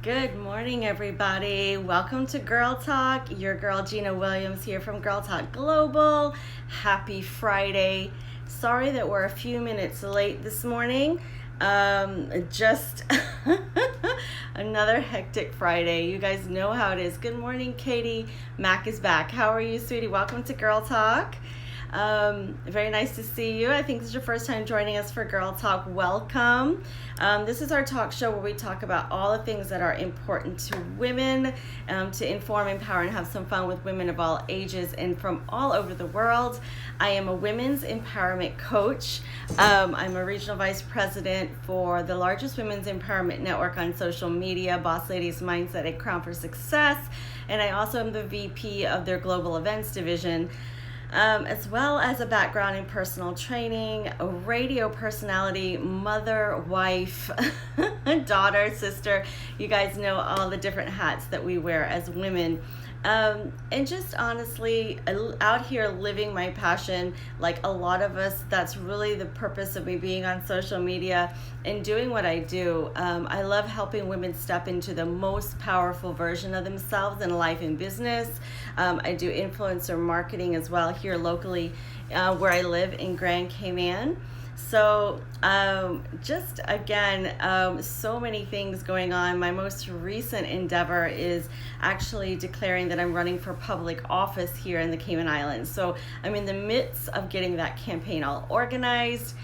Good morning, everybody. Welcome to Girl Talk. Your girl Gina Williams here from Girl Talk Global. Happy Friday. Sorry that we're a few minutes late this morning. Just another hectic Friday. You guys know how it is. Good morning, Katie. Mac is back. How are you, sweetie? Welcome to Girl Talk. Very nice to see you. I think this is your first time joining us for Girl Talk. Welcome. This is our talk show where we talk about all the things that are important to women, to inform, empower, and have some fun with women of all ages and from all over the world. I am a women's empowerment coach. I'm a regional vice president for the largest women's empowerment network on social media, Boss Ladies Mindset and Crown for Success. And I also am the VP of their global events division. As well as a background in personal training, a radio personality, mother, wife, daughter, sister. You guys know all the different hats that we wear as women. And just honestly, out here living my passion, like a lot of us, that's really the purpose of me being on social media and doing what I do. I love helping women step into the most powerful version of themselves in life and business. I do influencer marketing as well here locally where I live in Grand Cayman. So just again, so many things going on. My most recent endeavor is actually declaring that I'm running for public office here in the Cayman Islands. So I'm in the midst of getting that campaign all organized.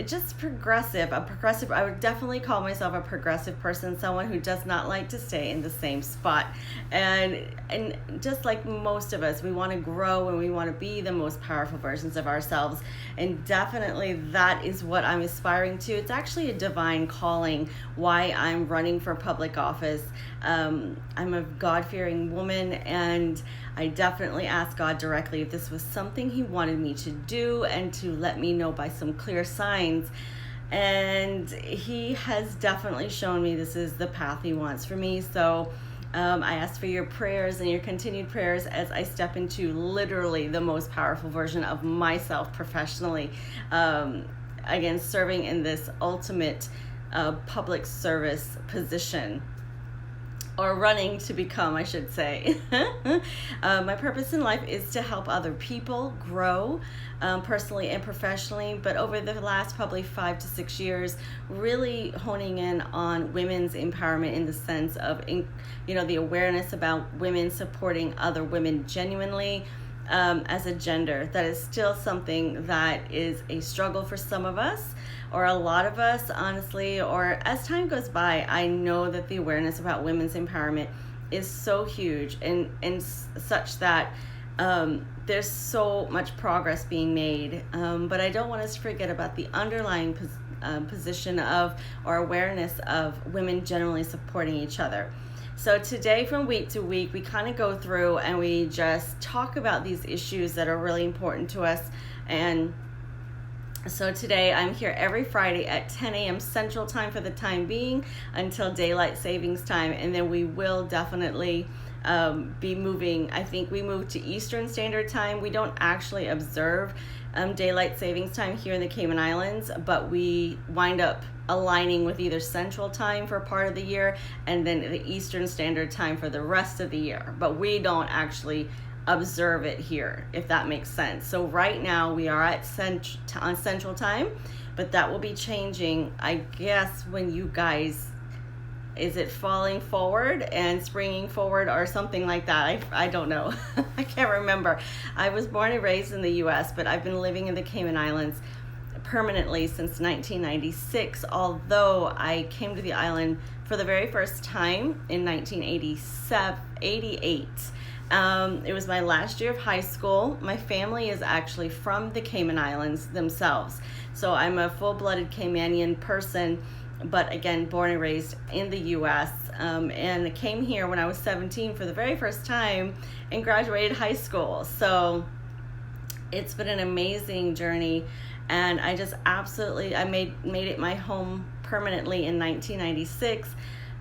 Just progressive. I would definitely call myself a progressive person, someone who does not like to stay in the same spot. And just like most of us, we want to grow and we want to be the most powerful versions of ourselves. And definitely that is what I'm aspiring to. It's actually a divine calling why I'm running for public office. I'm a God-fearing woman, and I definitely asked God directly if this was something He wanted me to do and to let me know by some clear signs. And He has definitely shown me this is the path He wants for me. So I ask for your prayers and your continued prayers as I step into literally the most powerful version of myself professionally. Again, serving in this ultimate public service position. Or running to become, I should say. My purpose in life is to help other people grow personally and professionally, but over the last probably 5 to 6 years, really honing in on women's empowerment in the sense of, the awareness about women supporting other women genuinely as a gender. That is still something that is a struggle for some of us, or a lot of us, honestly, or as time goes by, I know that the awareness about women's empowerment is so huge and such that there's so much progress being made. But I don't want us to forget about the underlying position of, or awareness of, women generally supporting each other. So today, from week to week, we kind of go through and we just talk about these issues that are really important to us. And so today I'm here every Friday at 10 a.m. Central Time for the time being until daylight savings time. And then we will definitely be moving. I think we move to Eastern Standard Time. We don't actually observe daylight savings time here in the Cayman Islands, but we wind up aligning with either Central Time for part of the year and then the Eastern Standard Time for the rest of the year. But we don't actually observe it here, if that makes sense. So right now we are at on Central Time, but that will be changing, I guess, when you guys, is it falling forward and springing forward or something like that? I don't know. I can't remember. I was born and raised in the US, but I've been living in the Cayman Islands permanently since 1996, although I came to the island for the very first time in 1988. It was my last year of high school. My family is actually from the Cayman Islands themselves. So I'm a full-blooded Caymanian person, but again, born and raised in the U.S. And came here when I was 17 for the very first time and graduated high school. So it's been an amazing journey. And I just absolutely, I made it my home permanently in 1996.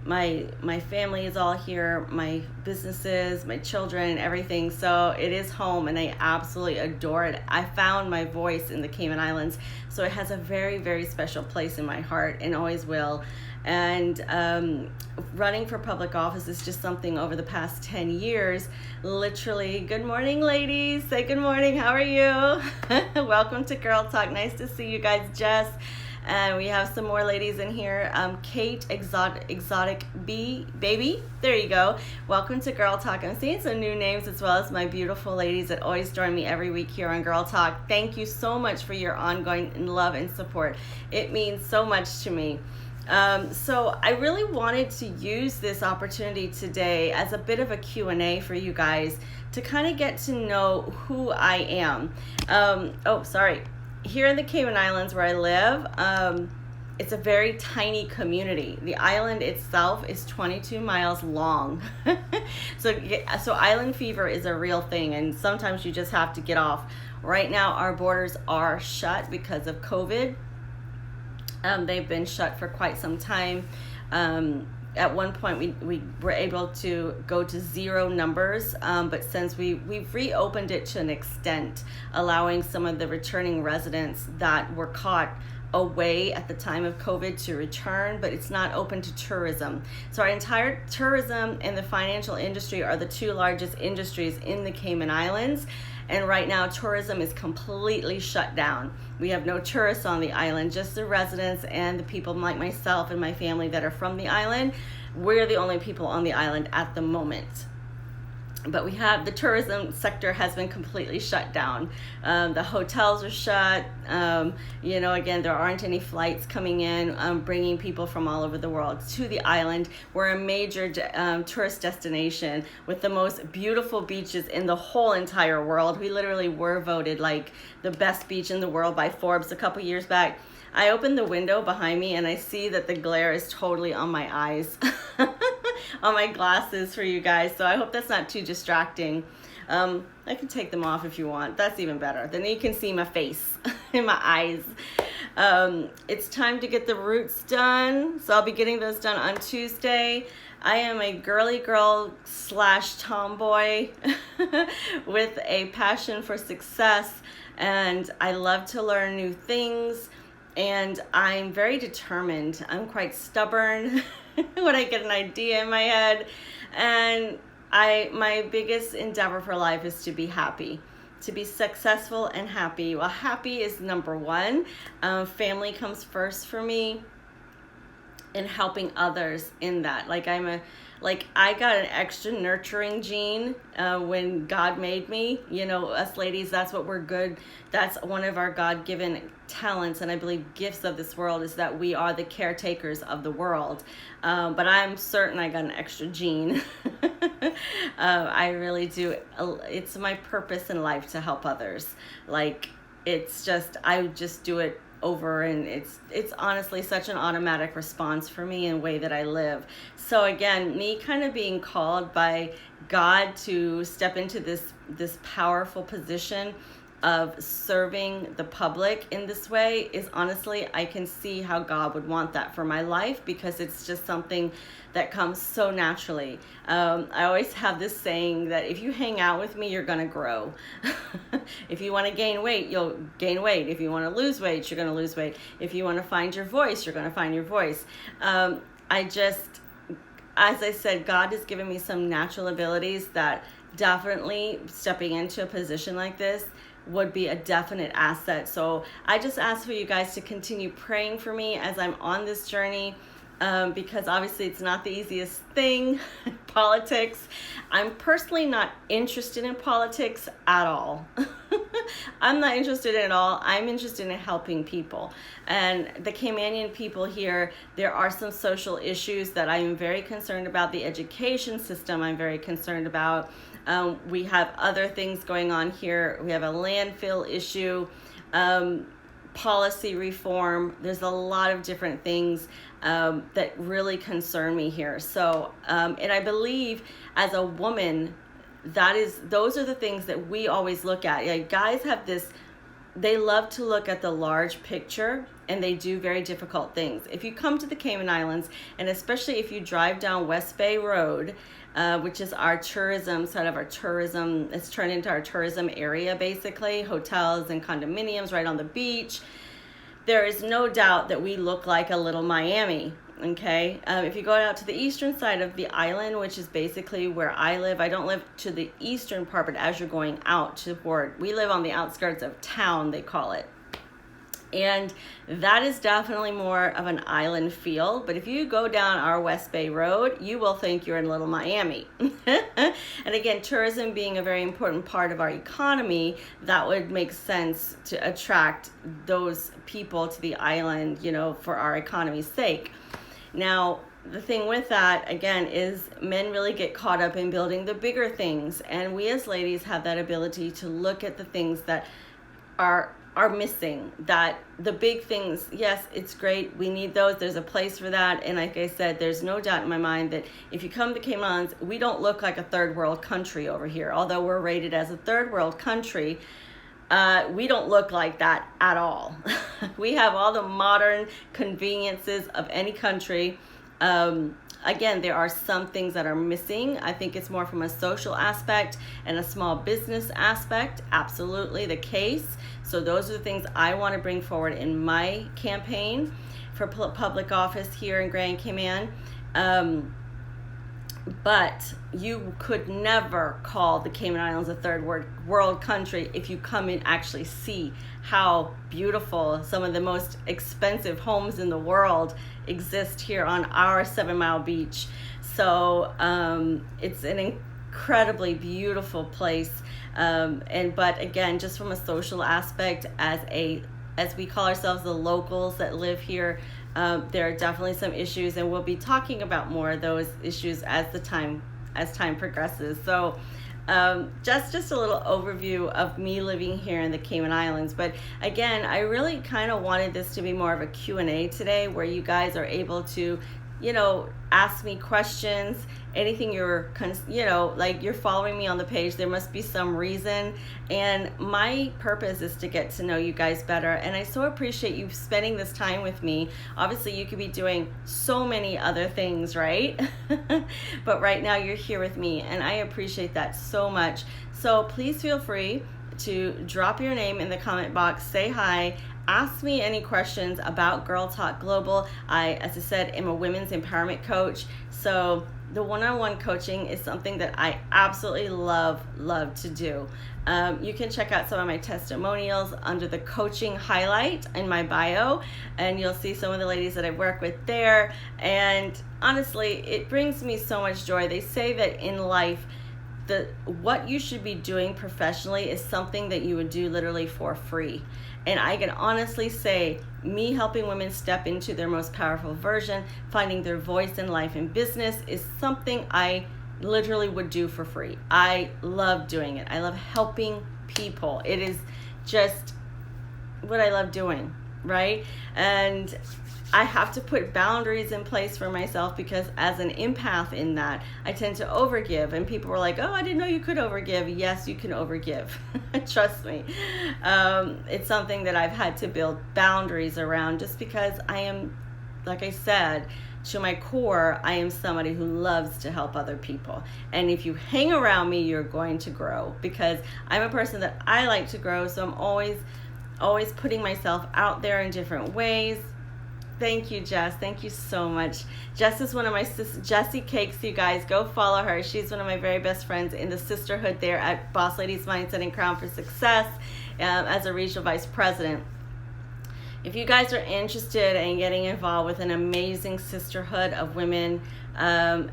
My family is all here, my businesses, my children, everything. So it is home and I absolutely adore it. I found my voice in the Cayman Islands. So it has a very, very special place in my heart and always will. And running for public office is just something over the past 10 years. Literally, good morning, ladies. Say good morning. How are you? Welcome to Girl Talk. Nice to see you guys, Jess. And we have some more ladies in here. Kate, Exotic Baby. There you go. Welcome to Girl Talk. I'm seeing some new names as well as my beautiful ladies that always join me every week here on Girl Talk. Thank you so much for your ongoing love and support. It means so much to me. So I really wanted to use this opportunity today as a bit of a Q&A for you guys to kind of get to know who I am. Here in the Cayman Islands where I live, it's a very tiny community. The island itself is 22 miles long. So island fever is a real thing, and sometimes you just have to get off. Right now, our borders are shut because of COVID. They've been shut for quite some time. At one point, we were able to go to zero numbers, but since we've reopened it to an extent, allowing some of the returning residents that were caught away at the time of COVID to return, but it's not open to tourism. So our entire tourism and the financial industry are the two largest industries in the Cayman Islands. And right now, tourism is completely shut down. We have no tourists on the island, just the residents and the people like myself and my family that are from the island. We're the only people on the island at the moment. But we have, the tourism sector has been completely shut down. The hotels are shut. Again, there aren't any flights coming in, bringing people from all over the world to the island. We're a major tourist destination with the most beautiful beaches in the whole entire world. We literally were voted like the best beach in the world by Forbes a couple years back. I opened the window behind me and I see that the glare is totally on my eyes, on my glasses for you guys. So I hope that's not too distracting. I can take them off if you want. That's even better. Then you can see my face and my eyes. It's time to get the roots done. So I'll be getting those done on Tuesday. I am a girly girl / tomboy with a passion for success. And I love to learn new things. And I'm very determined. I'm quite stubborn when I get an idea in my head. And my biggest endeavor for life is to be happy, to be successful and happy. Well, happy is number one. Family comes first for me, and helping others in that. I got an extra nurturing gene when God made me. Us ladies, that's what we're good. That's one of our God-given talents, and I believe gifts of this world, is that we are the caretakers of the world. But I'm certain I got an extra gene. I really do. It's my purpose in life to help others. I just do it over, and it's honestly such an automatic response for me in the way that I live. So again, me kind of being called by God to step into this powerful position of serving the public in this way is honestly, I can see how God would want that for my life, because it's just something that comes so naturally. I always have this saying that if you hang out with me, you're gonna grow. If you want to gain weight, you'll gain weight. If you want to lose weight, you're gonna lose weight. If you want to find your voice, you're gonna find your voice. As I said, God has given me some natural abilities that definitely stepping into a position like this would be a definite asset. So I just ask for you guys to continue praying for me as I'm on this journey, because obviously it's not the easiest thing, politics. I'm personally not interested in politics at all. I'm not interested in it at all. I'm interested in helping people. And the Caymanian people here, there are some social issues that I am very concerned about. The education system I'm very concerned about. We have other things going on here. We have a landfill issue, policy reform. There's a lot of different things that really concern me here. So, and I believe as a woman, those are the things that we always look at. Guys have this, they love to look at the large picture, and they do very difficult things. If you come to the Cayman Islands, and especially if you drive down West Bay Road, which is our tourism, it's turned into our tourism area, basically, hotels and condominiums right on the beach. There is no doubt that we look like a little Miami. Okay, if you go out to the eastern side of the island, which is basically where I live, I don't live to the eastern part, but as you're going out toward, we live on the outskirts of town, they call it. And that is definitely more of an island feel. But if you go down our West Bay Road, you will think you're in Little Miami. And again, tourism being a very important part of our economy, that would make sense to attract those people to the island, you know, for our economy's sake. Now, the thing with that, again, is men really get caught up in building the bigger things. And we as ladies have that ability to look at the things that are missing, that the big things, yes, it's great, we need those, there's a place for that. And like I said, there's no doubt in my mind that if you come to Cayman Islands, we don't look like a third world country over here. Although we're rated as a third world country, we don't look like that at all. We have all the modern conveniences of any country. Again, there are some things that are missing. I think it's more from a social aspect and a small business aspect. Absolutely the case. So those are the things I want to bring forward in my campaign for public office here in Grand Cayman. But you could never call the Cayman Islands a third world country if you come and actually see how beautiful some of the most expensive homes in the world exist here on our 7 Mile beach. So it's an incredibly beautiful place. But again, just from a social aspect, as we call ourselves the locals that live here, there are definitely some issues, and we'll be talking about more of those issues as time progresses. So just a little overview of me living here in the Cayman Islands. But again, I really kind of wanted this to be more of a Q&A today, where you guys are able to, you know, ask me questions, anything you're following me on the page, there must be some reason. And my purpose is to get to know you guys better. And I so appreciate you spending this time with me. Obviously, you could be doing so many other things, right? But right now you're here with me, and I appreciate that so much. So please feel free to drop your name in the comment box, say hi, ask me any questions about Girl Talk Global. As I said, am a women's empowerment coach. So the one-on-one coaching is something that I absolutely love to do. You can check out some of my testimonials under the coaching highlight in my bio, and you'll see some of the ladies that I've worked with there. And honestly, it brings me so much joy. They say that in life, what you should be doing professionally is something that you would do literally for free. And I can honestly say, me helping women step into their most powerful version, finding their voice in life and business, is something I literally would do for free. I love doing it. I love helping people. It is just what I love doing, right? And I have to put boundaries in place for myself, because as an empath in that, I tend to overgive. And people were like, oh, I didn't know you could overgive. Yes, you can overgive. Trust me. It's something that I've had to build boundaries around, just because I am, like I said, to my core, I am somebody who loves to help other people. And if you hang around me, you're going to grow, because I'm a person that I like to grow. So I'm always putting myself out there in different ways. Thank you, Jess. Thank you so much. Jess is one of my Jessie Cakes, you guys. Go follow her. She's one of my very best friends in the sisterhood there at Boss Ladies Mindset and Crown for Success as a regional vice president. If you guys are interested in getting involved with an amazing sisterhood of women,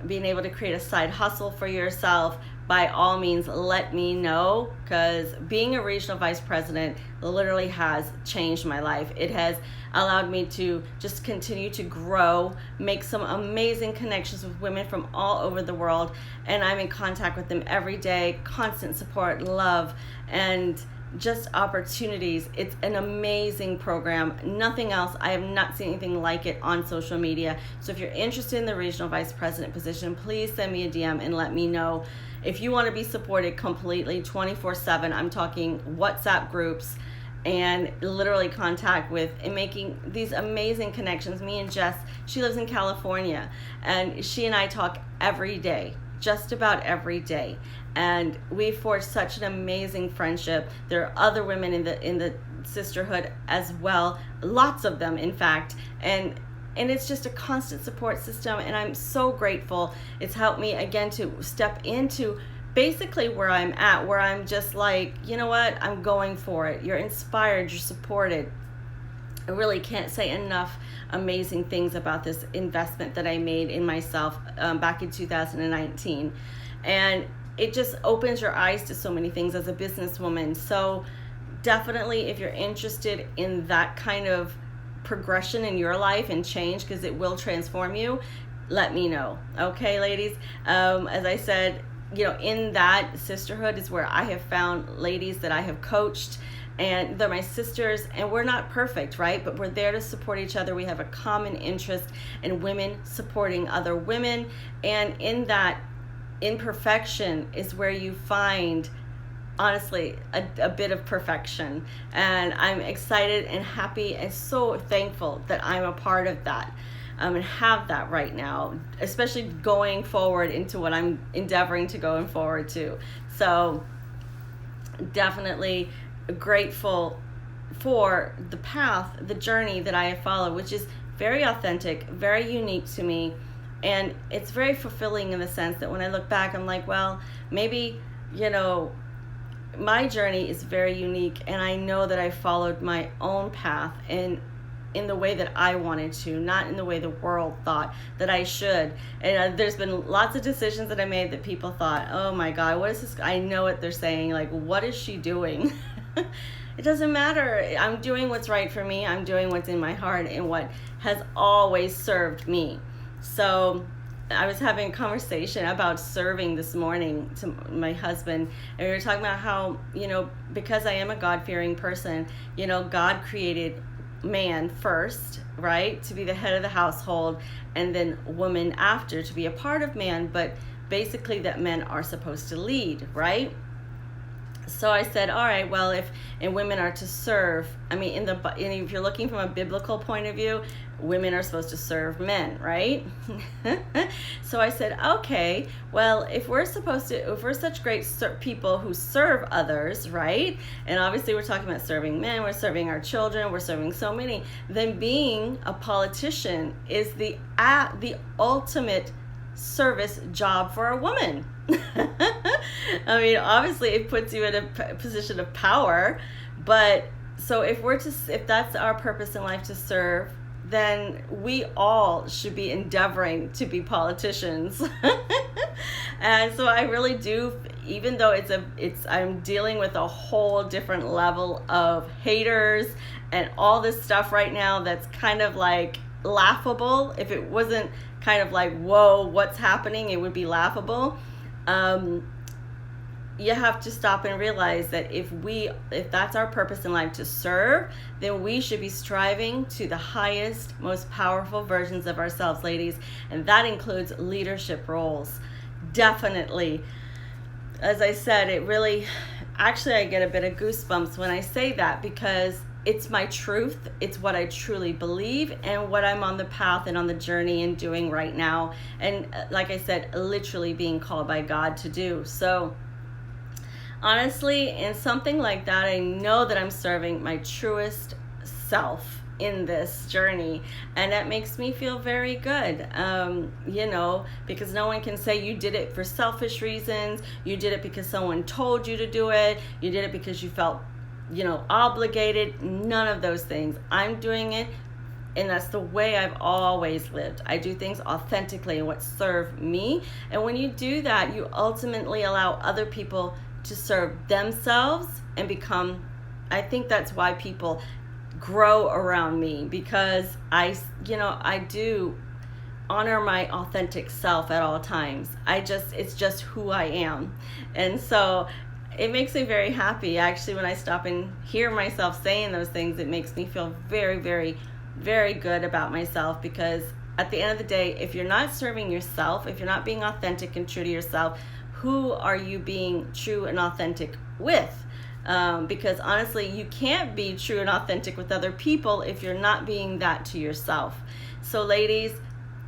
being able to create a side hustle for yourself, by all means, let me know, because being a regional vice president literally has changed my life. It has allowed me to just continue to grow, make some amazing connections with women from all over the world, and I'm in contact with them every day. Constant support, love, and just opportunities. It's an amazing program. Nothing else. I have not seen anything like it on social media. So if you're interested in the regional vice president position, please send me a DM and let me know. If you want to be supported completely 24/7, I'm talking WhatsApp groups and literally contact with and making these amazing connections. Me and Jess, she lives in California, and she and I talk every day, just about every day. And we forged such an amazing friendship. There are other women in the sisterhood as well, lots of them, in fact. And and it's just a constant support system, and I'm so grateful. It's helped me again to step into basically where I'm at, where I'm just like, you know what, I'm going for it. You're inspired, you're supported. I really can't say enough amazing things about this investment that I made in myself back in 2019. And it just opens your eyes to so many things as a businesswoman. So definitely, if you're interested in that kind of progression in your life and change, because it will transform you, let me know. Okay, ladies? As I said, in that sisterhood is where I have found ladies that I have coached, and they're my sisters, and we're not perfect, right? But we're there to support each other. We have a common interest in women supporting other women, and in that imperfection is where you find, honestly, a bit of perfection. And I'm excited and happy and so thankful that I'm a part of that, and have that right now, especially going forward into what I'm endeavoring to going forward to. So definitely grateful for the path, the journey that I have followed, which is very authentic, very unique to me. And it's very fulfilling in the sense that when I look back, I'm like, well, maybe, my journey is very unique, and I know that I followed my own path and in the way that I wanted to, not in the way the world thought that I should. And there's been lots of decisions that I made that people thought, oh my God, what is this? I know what they're saying, like, what is she doing? It doesn't matter. I'm doing what's right for me. I'm doing what's in my heart and what has always served me. So I was having a conversation about serving this morning to my husband, and we were talking about how, because I am a God-fearing person, God created man first, right, to be the head of the household, and then woman after to be a part of man, but basically that men are supposed to lead, right? So I said, all right, well, and women are to serve. I mean, if you're looking from a biblical point of view, women are supposed to serve men, right? So I said, okay, well, if we're such great people who serve others, right? And obviously we're talking about serving men, we're serving our children, we're serving so many, then being a politician is the ultimate service job for a woman. I mean, obviously it puts you in a position of power, but so if that's our purpose in life, to serve, then we all should be endeavoring to be politicians. And so I really do, even though I'm dealing with a whole different level of haters and all this stuff right now that's kind of like laughable. If it wasn't kind of like, whoa, what's happening, it would be laughable. You have to stop and realize that if that's our purpose in life, to serve, then we should be striving to the highest, most powerful versions of ourselves, ladies. And that includes leadership roles. Definitely. As I said, I get a bit of goosebumps when I say that, because it's my truth. It's what I truly believe and what I'm on the path and on the journey and doing right now. And like I said, literally being called by God to do. So honestly, in something like that, I know that I'm serving my truest self in this journey, and that makes me feel very good, because no one can say you did it for selfish reasons, you did it because someone told you to do it, you did it because you felt obligated. None of those things. I'm doing it, and that's the way I've always lived. I do things authentically and what serve me, and when you do that, you ultimately allow other people to serve themselves and become, I think that's why people grow around me, because I do honor my authentic self at all times. It's just who I am. And so it makes me very happy, actually, when I stop and hear myself saying those things. It makes me feel very, very, very good about myself, because at the end of the day, if you're not serving yourself, if you're not being authentic and true to yourself, who are you being true and authentic with? Because honestly, you can't be true and authentic with other people if you're not being that to yourself. So ladies,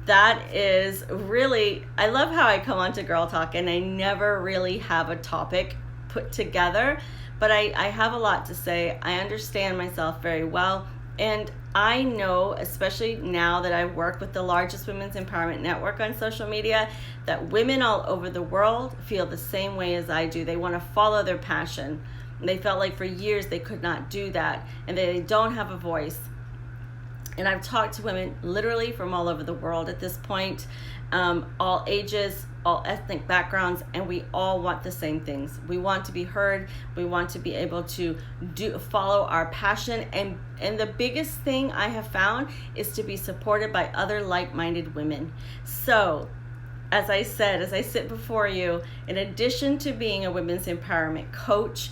that is really, I love how I come onto Girl Talk and I never really have a topic put together, but I have a lot to say. I understand myself very well, And I know, especially now that I work with the largest women's empowerment network on social media, that women all over the world feel the same way as I do. They want to follow their passion. They felt like for years they could not do that, and they don't have a voice. And I've talked to women literally from all over the world at this point, all ages, all ethnic backgrounds, and we all want the same things. We want to be heard. We want to be able to follow our passion. And the biggest thing I have found is to be supported by other like-minded women. So, as I said, as I sit before you, in addition to being a women's empowerment coach,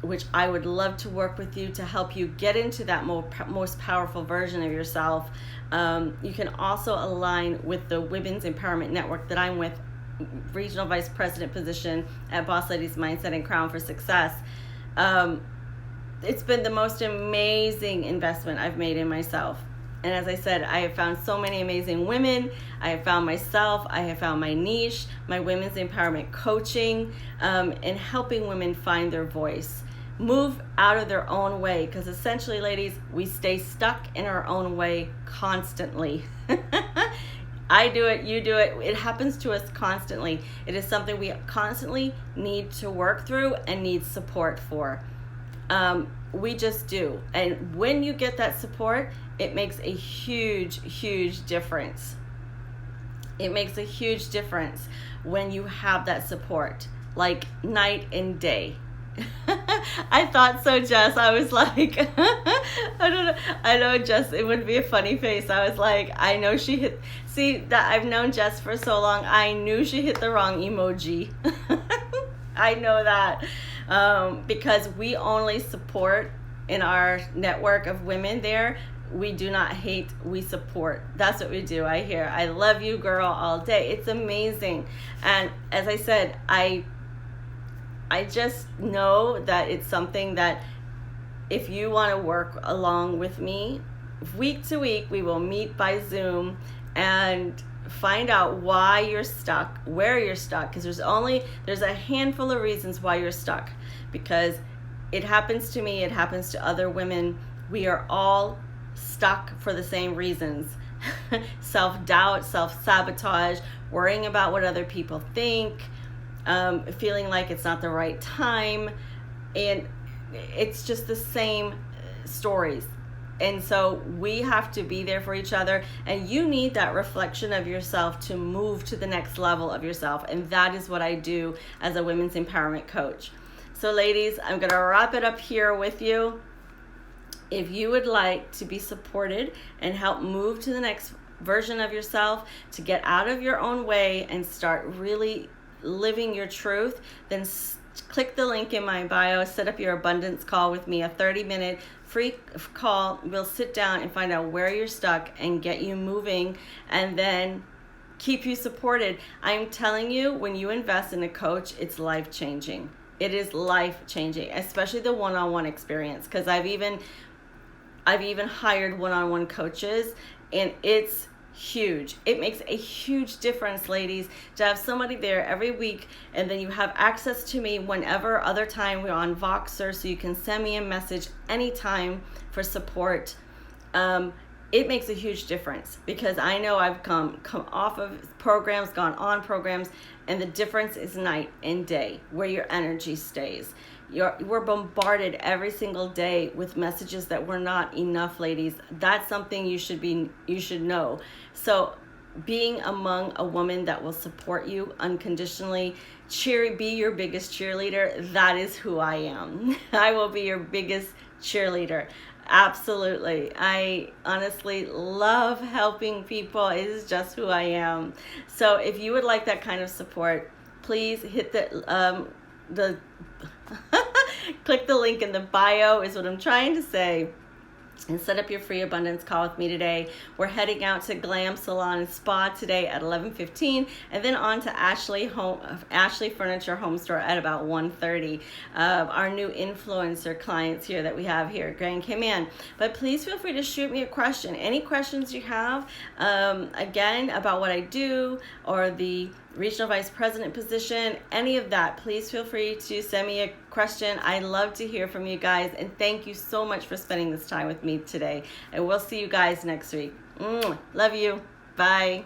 which I would love to work with you to help you get into that most powerful version of yourself. You can also align with the Women's Empowerment Network that I'm with, Regional Vice President position at Boss Ladies Mindset and Crown for Success. It's been the most amazing investment I've made in myself. And as I said, I have found so many amazing women. I have found myself. I have found my niche, my women's empowerment coaching, and helping women find their voice, move out of their own way. Because essentially, ladies, we stay stuck in our own way constantly. I do it, you do it. It happens to us constantly. It is something we constantly need to work through and need support for. We just do. And when you get that support, it makes a huge, huge difference. It makes a huge difference when you have that support, like night and day. I thought so, Jess. I was like, I don't know. I know, Jess, it would be a funny face. I was like, I know she hit, see, that I've known Jess for so long. I knew she hit the wrong emoji. I know that. Because we only support in our network of women there. We do not hate, we support. That's what we do. I hear, I love you, girl, all day. It's amazing. And as I said, I just know that it's something that if you want to work along with me, week to week, we will meet by Zoom and find out why you're stuck, where you're stuck, because there's a handful of reasons why you're stuck, because it happens to me, it happens to other women. We are all stuck for the same reasons. Self-doubt, self-sabotage, worrying about what other people think, feeling like it's not the right time, and it's just the same stories. And so we have to be there for each other, and you need that reflection of yourself to move to the next level of yourself, and that is what I do as a women's empowerment coach. So ladies, I'm going to wrap it up here with you. If you would like to be supported and help move to the next version of yourself, to get out of your own way and start really living your truth, then click the link in my bio, set up your abundance call with me, a 30-minute free call. We'll sit down and find out where you're stuck and get you moving, and then keep you supported. I'm telling you, when you invest in a coach, it's life-changing. It is life-changing, especially the one-on-one experience, because I've even hired one-on-one coaches, and it's huge. It makes a huge difference, ladies, to have somebody there every week, and then you have access to me whenever. Other time we're on Voxer, so you can send me a message anytime for support. It makes a huge difference, because I know I've come off of programs, gone on programs, and the difference is night and day where your energy stays. We're bombarded every single day with messages that we're not enough, ladies. That's something you should know. So being among a woman that will support you unconditionally, be your biggest cheerleader, that is who I am. I will be your biggest cheerleader. Absolutely. I honestly love helping people. It is just who I am. So if you would like that kind of support, please hit the click the link in the bio is what I'm trying to say, and set up your free abundance call with me today. We're heading out to Glam Salon and Spa today at 11:15, and then on to Ashley Furniture Home Store at about 1:30. Our new influencer clients here that we have here at Grand Cayman. But please feel free to shoot me a question. Any questions you have, again, about what I do or the Regional Vice President position, any of that, please feel free to send me a question. I love to hear from you guys, and thank you so much for spending this time with me. me today. And we'll see you guys next week. Love you. Bye.